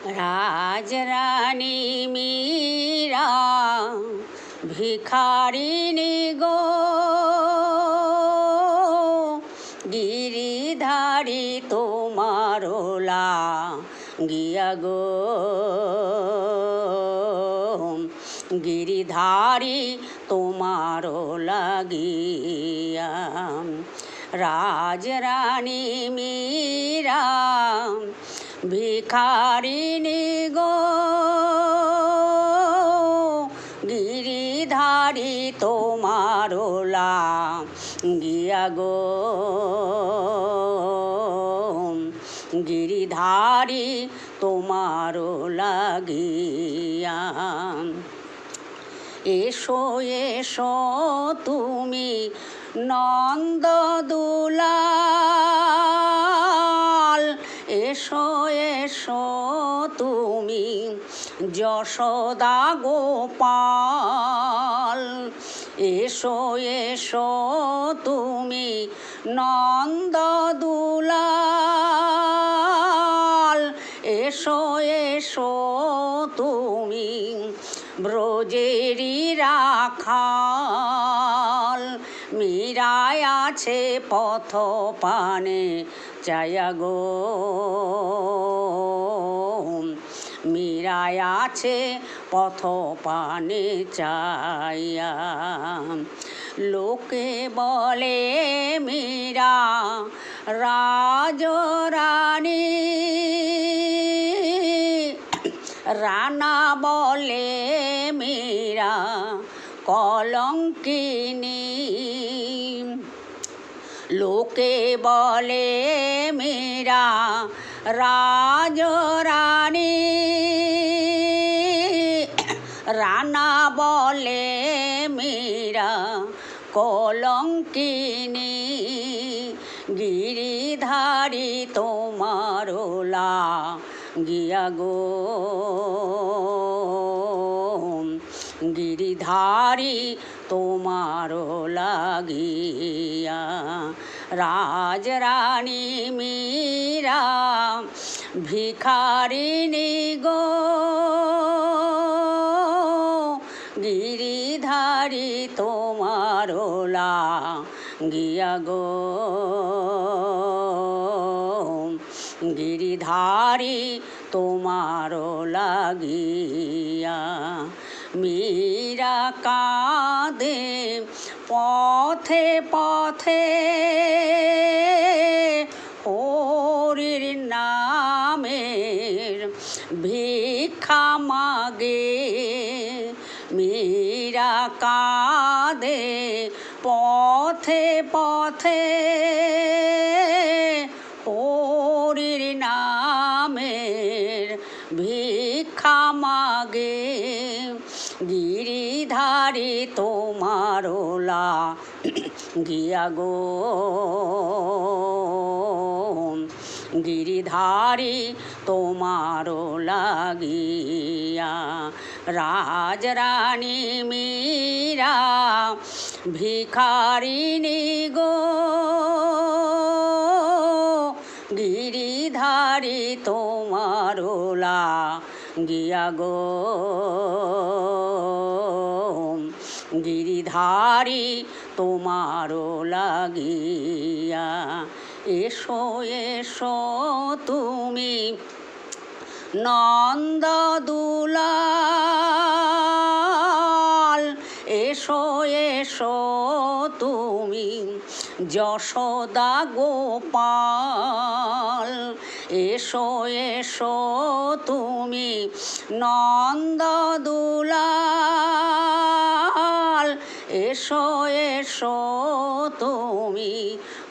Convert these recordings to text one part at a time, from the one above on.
রাজরানী মীরা ভিখারিণী গো, গিরিধারী তোমার লাগিয়া গো, গিরিধারী তোমার লাগিয়া। রাজরানী মীরা ভিখারিণী গো, গিরিধারী তোমার লাগিয়া গো, গিরিধারী তোমার লাগিয়া। এসো এসো তুমি নন্দ দুলাল, এসো এসো তুমি যশোদা গোপাল, এসো এসো তুমি নন্দ দুলাল, এসো এসো তুমি ব্রজেরি রাখাল। মীরায় আছে পথ পানে চায়া গো, মীরায় আছে পথ পানে চায়া। লোকে বলে মীরা রাজরানী, রানা বলে মীরা কলঙ্কিনী। লোকে বলে মীরা রাজরানী, রানা বলে মীরা কলঙ্কিনী। গিরিধারী তোমার লাগিয়া গো, গিরিধারী তোমার লাগিয়া। রাজরানী মীরা ভিখারিণী গো, গিরিধারী তোমার লাগিয়া গো, গিরিধারী তোমার লাগিয়া। মীরা কাঁদে পথে পথে, হরির নামের ভিক্ষা মাগে। মীরা কাঁদে পথে পথে, হরির নামের ভিক্ষা মাগে। গিরিধারী তোমার লাগিয়া গো, গিরিধারী তোমার লাগিয়া। রাজরানী মীরা ভিখারিণী গো, গিরিধারী তোমার লাগিয়া গো, গিরিধারী তোমার লাগিয়া। এসো এসো তুমি নন্দ দুলাল, এসো এসো তুমি যশোদা গোপাল, এসো এসো তুমি নন্দ দুলাল, এসো এসো তুমি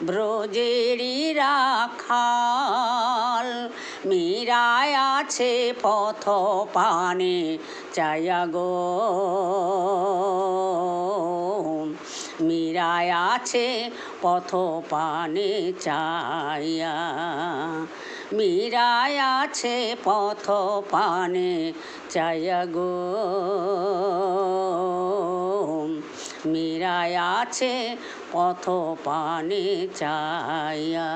ব্রজেরি রাখাল। মীরায় আছে পথ পানে চায়া গো, মীরায় আছে পথ পানে চায়া। মীরায় আছে পথ পানে চায়া গো, মীরায় আছে পথ পানে চায়া।